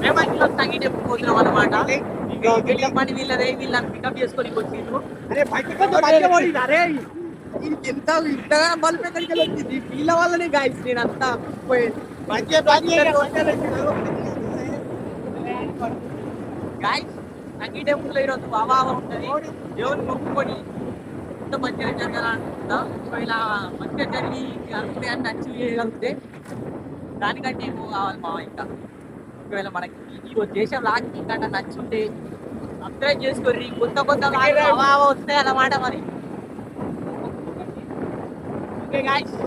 మేము ఇంట్లో తగ్గి పోతున్నాం అనమాట. చెప్పండి వీళ్ళదే, వీళ్ళని పికప్ చేసుకొని వచ్చిండ్రు. అరే ఇంతగా బల్బ్ ఎక్కడికి వచ్చింది వీళ్ళ వల్లనే గాయస్. నేను అంతా గాయస్ తగ్గి టెంపుల్ ఈరోజు బాబా ఉంటుంది. దేవుని మొక్కుకొని ఎంత మంచిగా జరగాలనుకుంటా. సో ఇలా మంచిగా జరిగి అనుకుంటే అని అచీవ్ చేయగలిగితే దానికంటే ఏమో కావాలి మా. ఇంకా ఒకవేళ మనకి ఈ దేశం లాగా ఇంకా నచ్చుంటే సబ్స్క్రైబ్ చేసుకోర్రి. కొత్త కొత్త వస్తాయి అన్నమాట మరి. ఓకే గాయ్స్,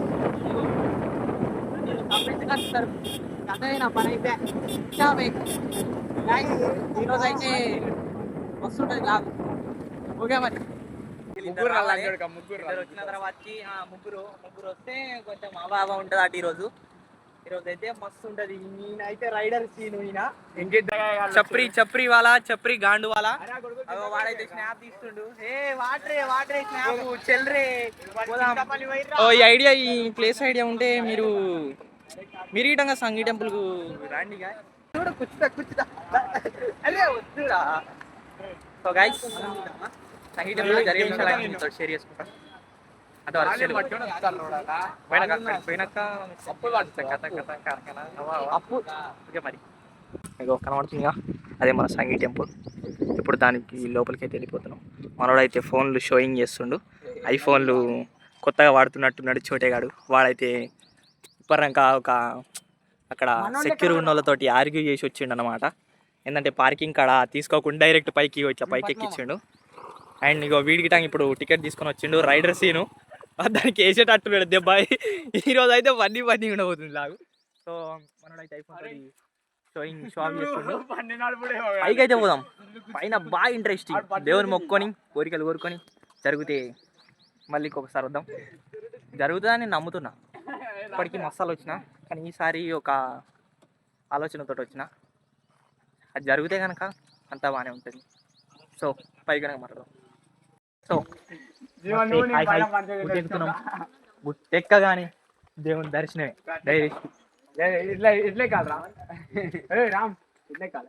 కలుస్తారు కథైనా పని అయితే గాయ్స్. ఈరోజు అయితే వస్తుంటుంది లాగు. ఓకే మరి ముగ్గురు వచ్చిన తర్వాతకి ముగ్గురు వస్తే కొంచెం అవాబా ఉంటుంది అటు. ఈరోజు అయితే మస్తు ఉంటది. నేనైతే రైడర్ సీన్ ఈయన చప్రి వాళ్ళ చప్రి గాండు వాళ్ళ వాడైతే స్నాప్ తీస్తుండు. ఏ వాటరే స్నాప్ చెల్రే. ఈ ఐడియా, ఈ ప్లేస్ ఐడియా ఉంటే మీరు ఇటంగా సంగీ టెంపుల్ కు రండి. వద్దురా. సో గైస్ సంగీ టెంపుల్ జరిగే విషయాలు షేర్ చేసుకుంటాం. మరి ఇగో కనబడుతుందిగా, అదే మన సంగీ టెంపుల్. ఇప్పుడు దానికి లోపలికి అయితే వెళ్ళిపోతున్నాం. మనోడైతే ఫోన్లు షోయింగ్ చేస్తుండు. ఐఫోన్లు కొత్తగా వాడుతున్నట్టున్నాడు చోటేగాడు. వాడైతే ఇప్పటిదాకా ఒక అక్కడ సెక్యూర్ ఉన్న వాళ్ళతోటి ఆర్గ్యూ చేసి వచ్చిండు అనమాట. ఏంటంటే పార్కింగ్ కాడ తీసుకోకుండా డైరెక్ట్ పైకి ఎక్కించిండు. అండ్ ఇగో వీడికి టైం ఇప్పుడు టికెట్ తీసుకొని వచ్చిండు. రైడర్ సీను దానికి వేసేటట్టు దెబ్బ. ఈరోజు అయితే వన్నీ ఉండబోతుంది లాగు. సో మనోడైతే ఐఫోన్ షో ఆఫ్ చేస్తుండు. పైకి అయితే పోదాం. పైన బాగా ఇంట్రెస్టింగ్. దేవుని మొక్కుకొని కోరికలు కోరుకొని జరిగితే మళ్ళీ ఇంకొకసారి వద్దాం. జరుగుతుందని నేను నమ్ముతున్నా. ఇప్పటికీ మసాలు వచ్చిన, కానీ ఈసారి ఒక ఆలోచనతో వచ్చిన. అది జరిగితే కనుక అంతా బాగానే ఉంటుంది. సో పైకి కనుక మాట్లాడదాం. సో ఎక్కగానే దేవుని దర్శనమే డైరెక్ట్. ఇట్లే కాదురా రామ్, ఇట్లే కాదు.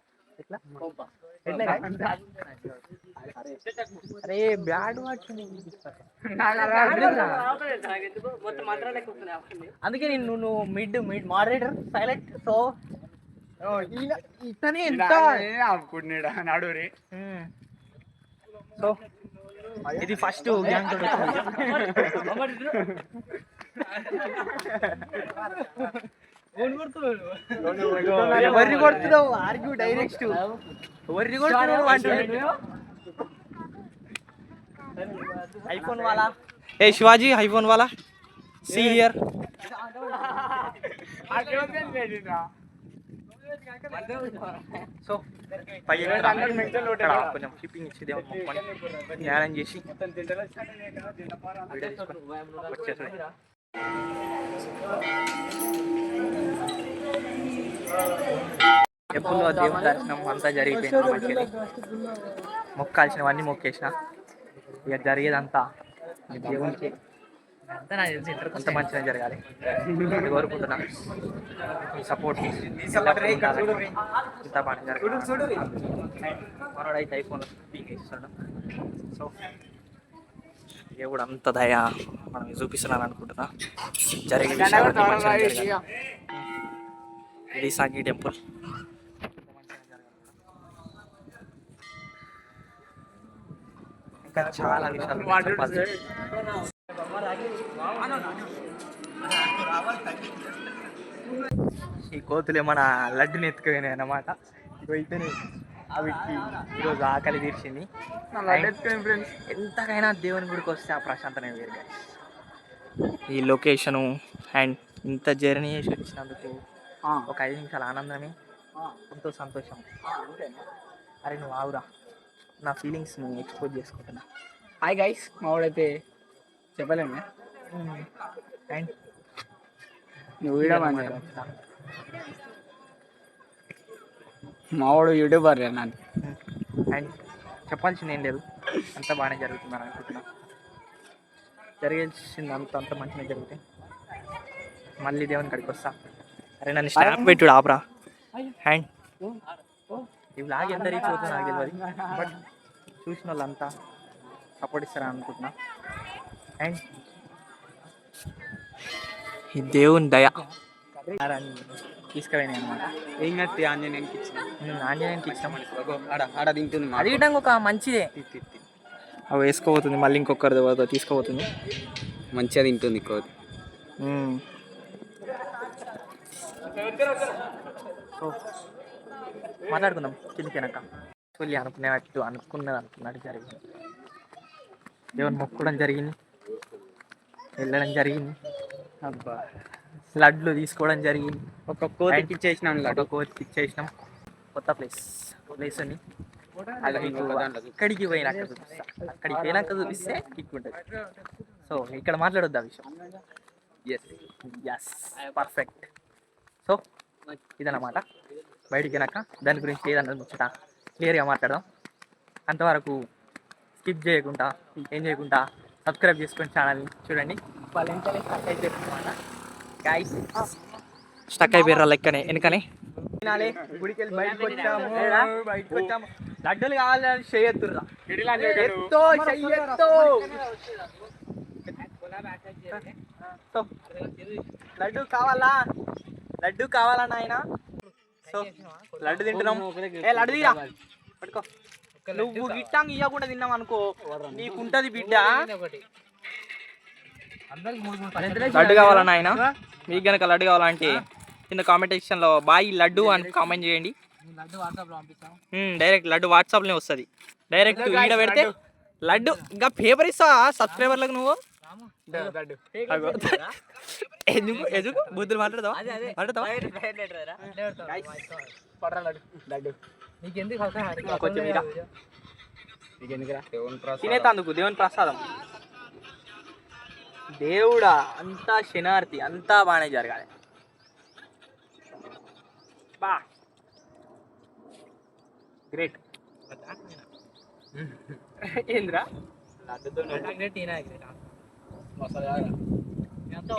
అరే బ్యాడ్ వాచ్ అందుకే నువ్వు మిడ్ మోడరేటర్ సైలెంట్. సో ఇతనే ఎంత నడురి. సో ఇది ఫస్ట్ గ్యాంగ్ తోటి ఎవరిని కొడుతున్నావు? Argue direct. ఎవరిని కొడుతున్నావు? ఐఫోన్ వాలా. ఏ శివాజీ, ఐఫోన్ వాలా సీ హియర్. సో కొంచెం షిప్పింగ్ ఇచ్చి దేవుని ధ్యానం చేసి ఎప్పుడు దేవుని దర్శనం అంతా జరిగిపోయింది. మంచిగా మొక్కాల్సినవన్నీ మొక్కేసిన. ఇక జరిగేదంతా దేవునికి అంత మంచిగా జరగాలి కోరుకుంటున్నా. సపోర్ట్ ఇంత బాగా జరగాలి. మనోడైతే ఐఫోన్ ఇస్తాడు. సో దేవుడు అంత దయ మనం చూపిస్తున్నాను అనుకుంటున్నా. జరిగే విషయాలు ఇది సంగీ టెంపుల్. ఇంకా చాలా విషయాలు. ఈ కోతులు మన లడ్డుని ఎత్తుకుపోయినాయి అన్నమాట. అయితేనే వీటికి ఈరోజు ఆకలి తీర్చింది. ఎంతకైనా దేవుని గుడికి వస్తే ఆ ప్రశాంతనే వేరు. ఈ లొకేషను అండ్ ఇంత జర్నీ చేసి వచ్చినందుకు ఒక 5 నిమిషాల ఆనందమే, ఎంతో సంతోషం. అరే నువ్వు ఆవురా, నా ఫీలింగ్స్ నువ్వు ఎక్స్పోజ్ చేసుకుంటున్నా. హాయ్ గైస్, మావాడైతే చెప్పలేండి. అండ్ నువ్వు మావాడు యూట్యూబర్ నాకు. అండ్ చెప్పాల్సింది ఏం లేదు, అంతా బాగానే జరుగుతుందని అనుకుంటున్నా. జరిగేసింది అంత మంచిగా జరుగుతాయి. మళ్ళీ దేవుని కాడికి వస్తా. అరే నన్ను స్నాప్ పెట్టుడు ఆపరా. అండ్ ఈ బ్లాగ్ ఎంత రీచ్ అవుతుందో నాకు తెలియదు, బట్ చూసిన వాళ్ళంతా సపోర్ట్ ఇస్తారని అనుకుంటున్నా. అండ్ ఈ దేవుని దయ తీసుకుపోయినాయి అనమాట. ఏం కట్టి ఆంజనేయునికి ఇచ్చిన ఆంజనేయునికి ఇష్టం. ఆడ తింటుంది అది ఇవ్వడానికి ఒక మంచిదే. అవి వేసుకోబోతుంది, మళ్ళీ ఇంకొకరి తీసుకోబోతుంది. మంచిగా తింటుంది కోతి. సో మాట్లాడుకుందాం కిందికి వెనక. వెళ్ళి అనుకున్నది జరిగింది. దేవుని మొక్కడం జరిగింది, వెళ్ళడం జరిగింది, అబ్బా లడ్లు తీసుకోవడం జరిగింది. ఒక కోతికి ఇచ్చేసినాం ఒక కోతికి ఇచ్చేసినాం. కొత్త ప్లేస్ అని అక్కడికి పోయినాక చూపిస్తా. అక్కడికి పోయినాక చూపిస్తే కిక్ ఉంటుంది. సో ఇక్కడ మాట్లాడొద్దు ఆ విషయం. Yes perfect. సో ఇదన్నమాట. బయటికి వెళ్ళాక దాని గురించి ఏదన్నా ముచ్చట క్లియర్గా మాట్లాడదాం. అంతవరకు స్కిప్ చేయకుండా ఏం చేయకుండా సబ్స్క్రైబ్ చేసుకొని ఛానల్ని చూడండి. వాళ్ళు వెనకాలే స్టక్ అయిపోయారు లెక్కనే వెనకనే. గుడికి వెళ్ళి బయటకు వచ్చాము. లడ్డూలు కావాలని చేయొద్దురా. లడ్డు కావాలా నాయన? సో లడ్డు తింటున్నాం. లడ్డు తీరా పట్టుకో. నువ్వు గిట్టాంగి ఇవ్వకుండా తిన్నావు అనుకో నీకుంటది బిడ్డ. లడ్డు కావాలా నాయన? మీకు కనుక లడ్డు కావాలంటే కింద కామెంట్ సెక్షన్లో బాయ్ లడ్డు అని కామెంట్ చేయండి. డైరెక్ట్ లడ్డు వాట్సాప్లోనే వస్తుంది. డైరెక్ట్ ఈడ పెడితే లడ్డు. ఇంకా పేపర్ ఇస్తా సబ్స్క్రైబర్లకు నువ్వు. ఎందుకు బుద్ధులు మాట్లాడతావా? కొంచెం తినేతందుకు దేవుని ప్రసాదం. దేవుడా అంతా శనార్థి, అంతా బాగానే జరగాలి. బా గ్రేట్. ఏంద్రా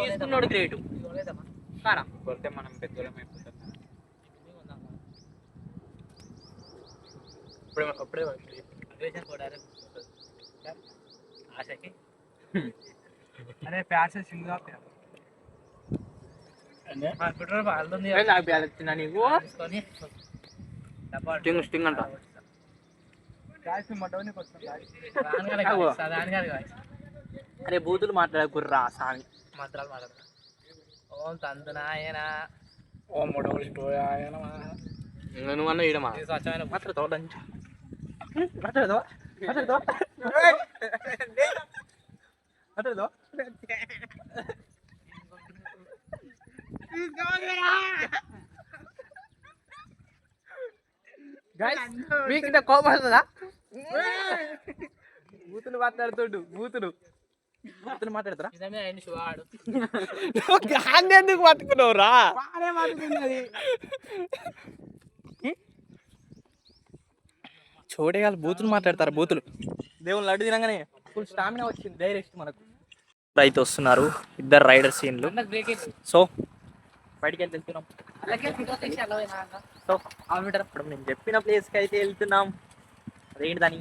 తీసుకున్నాడు గ్రేటు. కారా కొడితే మనం పెద్దోళం అయిపోతాం. అరే ప్యాస సింగ్ నీకు స్టింగ్ అంట. అరే బూతులు మాట్లాడకుర్రా సామి. మంత్రాలు మాట్లాడతా. ఓం తంతునాయన ఓం ముడవలిపోయాయన. నువ్వు అన్న ఈడమా మాట్లాడతావు లంచ్ మాట్లాడతావా? మాట్లాడతావా? మాట్లాడతావా? మీకు ఇంత కోపం వస్తుందా? బూతులు మాట్లాడుతుండు. బూతులు మాట్లాడతారా? ఎందుకు పట్టుకున్నావు రా? చూడేయాలి బూతులు మాట్లాడతారు. బూతులు దేవుని లడ్డు తినగానే ఫుల్ స్టామినా వచ్చింది డైరెక్ట్ మనకు. రైతు వస్తున్నారు, ఇద్దరు రైడర్ సీన్లు. సో బయటికి వెళ్ళి వెళ్తున్నాం. సో ఇప్పుడు నేను చెప్పిన ప్లేస్కి అయితే వెళ్తున్నాం. అదేంటి దాని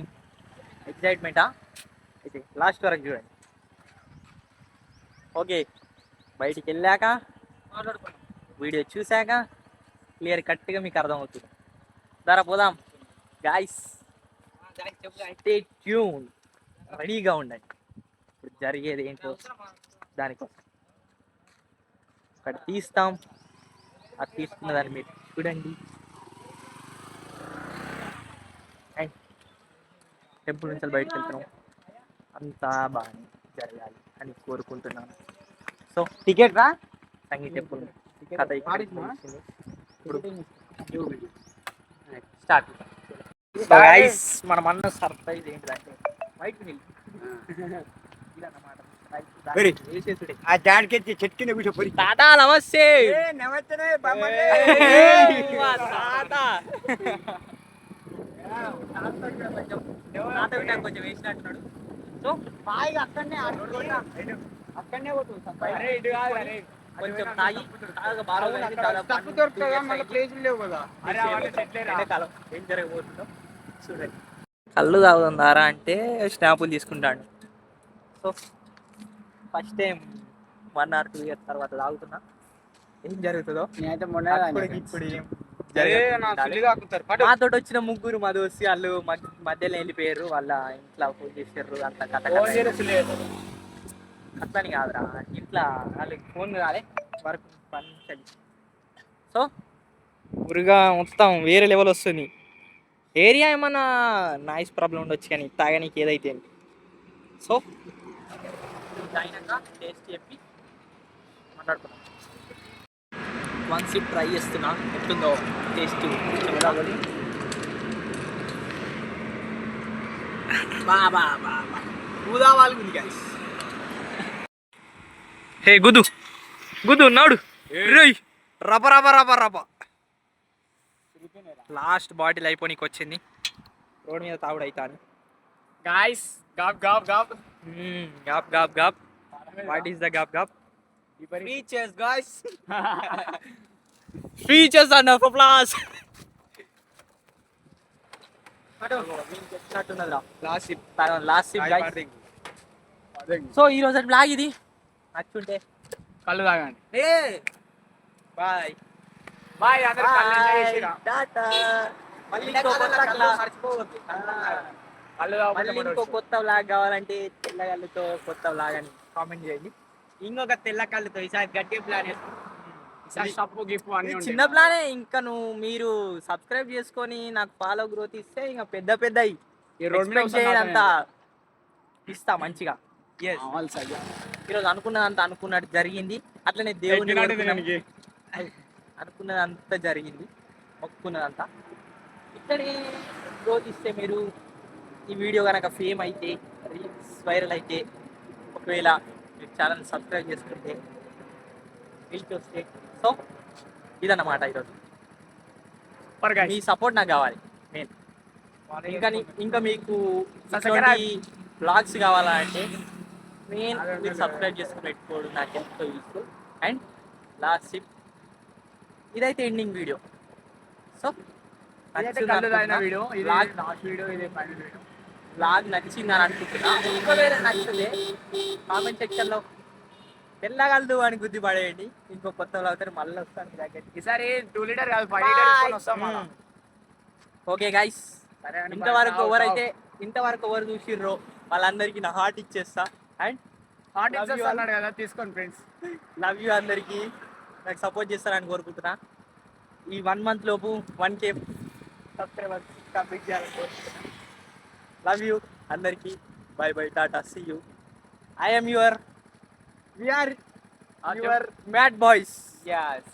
ఎగ్జైట్మెంటా అయితే లాస్ట్ వరకు చూడండి. ఓకే బయటికి వెళ్ళాక వీడియో చూశాక క్లియర్ కట్గా మీకు అర్థమవుతుంది. ధర పోదాం గాయస్. స్టే ట్యూన్, రెడీగా ఉండండి. ఇప్పుడు జరిగేది ఏంటో దానికోసం అక్కడ తీస్తాం. అది తీసుకున్న దాన్ని మీరు చూడండి. అండ్ టెంపుల్ నుంచి బయటకు వెళ్తున్నాం. అంతా బాగా జరగాలి అని కోరుకుంటున్నాను. సో టికెట్ రా సంగీ టెంపుల్ కథ ఇప్పుడు స్టార్ట్. గైస్ మనం అన్న సర్ప్రైజ్ ఏంటిదంటే బయటకు వెళ్ళి తాత నమస్తే. కొంచెం వేసినట్టున్నాడు. సో బాగా అక్కడనే కొంచెం తాగి తాగక బాగా రోజులు అయింది. దాదాపు 1-2 years అయింది. ప్లేసులు లేవు కదా ఎండాకాలం ఏం జరగబోతుందో చూడండి. కళ్ళు తాగుతుందారా అంటే స్నాపులు తీసుకుంటాడు. So first time 1 or 2 years తర్వాత తాగుతున్నా. ఏం జరుగుతుందో నేనైతే మొన్న ఇప్పుడు ఏం జరుగుతుంది. మాతో వచ్చిన ముగ్గురు మా దోస్తు వాళ్ళు మధ్యలో వెళ్ళిపోయారు. వాళ్ళ ఇంట్లో ఫోన్ చేసారు. అంత కథ అట్లని కాదురా, ఇంట్లో వాళ్ళకి ఫోన్ కాలే వర్క్ పని చలి. సో ఊరుగా మొత్తం వేరే లెవెల్ వస్తుంది. ఏరియా ఏమన్నా నాయిస్ ప్రాబ్లం ఉండొచ్చు కానీ తాగడానికి ఏదైతే ఏంటి. సో తాగినాక టేస్ట్ చెప్పి మాట్లాడుతున్నాం. 1 sip ట్రై చేస్తున్నా ఎట్లుందో టేస్ట్ చూడాలి. బాబా బాబా ఊదావాలి ఉంది గైస్. హే గుద్దు గుద్దు నాడు రేయ్ రబ రబ రబ రబ. లాస్ట్ బాటిల్ అయిపోనికి వచ్చింది. రోడ్ మీద తాగుడు అవుతాను guys gap gap gap gap gap gap. What is the gap gap? Features guys. Features and off plus. Last sip guys. So ఈ రోజు బ్లాగ్ ఇది నచ్చుంటే కళ్ళు తాగండి. ఏ బాయ్ బాయ్ అందరూ కళ్ళు ఎంజాయ్ చేసిరా. టాటా. మళ్ళీ ఇంకో కొత్త class. మళ్ళీ ఇంకో కొత్త వ్లాగ్ కావాలంటే తెల్లగల్లుతో కొత్త వ్లాగ్ అని కామెంట్ చేయండి. ఇంకొక తెల్ల కళ్ళుతో ఈసారి గట్టి ప్లాన్ ఈసారి షాపు గిఫ్ట్ అన్ని ఇది చిన్న ప్లానే. ఇంకా మీరు సబ్స్క్రైబ్ చేసుకొని నాకు ఫాలో గ్రోత్ ఇస్తే ఇంకా పెద్ద పెద్దవి ఈ రోడ్ మీద అంతా ఇస్తా మంచిగా. ఈరోజు అనుకున్నదంతా అనుకున్నట్టు జరిగింది. అట్లనే దేవుని అనుకున్నదంతా జరిగింది. మొక్కున్నదంతా ఇక్కడే గ్రోత్ ఇస్తే మీరు ఈ వీడియో కనుక ఫేమ్ అయితే రీల్స్ వైరల్ అయితే ఒకవేళ మీరు ఛానల్ సబ్స్క్రైబ్ చేసుకుంటే రీచ్ వస్తే. సో ఇదన్నమాట ఈరోజు. మీ సపోర్ట్ నాకు కావాలి మెయిన్. ఇంకా మీకు బ్లాగ్స్ కావాలంటే మెయిన్ మీరు సబ్స్క్రైబ్ చేసుకుని పెట్టుకోవడం నాకు ఎంతో యూస్ఫుల్. అండ్ లాస్ట్ సిప్ ఇదైతే ఎండింగ్ వీడియో. సో బ్లాగ్ నచ్చిందని అనుకుంటున్నా. ఇంకా వేరే నచ్చితే కామెంట్ సెక్షన్లో తెల్లగలదు అని గుద్ది పడేయండి. ఇంకో కొత్త బ్లాగ్ మళ్ళీ వస్తాను మీ దగ్గరికి. ఈసారి 2 లీటర్ కాదు 5 లీటర్ వస్తాం. ఓకే గైస్, ఇంతవరకు ఎవరు చూసిర్రో వాళ్ళందరికీ నా హార్ట్ ఇచ్చేస్తా. అండ్ హార్ట్ ఇచ్చేస్తాడు కదా, తీసుకోండి ఫ్రెండ్స్. లవ్ యూ అందరికీ. నాకు సపోర్ట్ చేస్తారని కోరుకుంటున్నా. ఈ 1 month లోపు 1K సబ్స్క్రైబర్స్ కంప్లీట్ చేయాలని కోరుకుంటున్నా. లవ్ యూ అందరికీ. బై బై టాటా see you. We are your mad boys. Yes.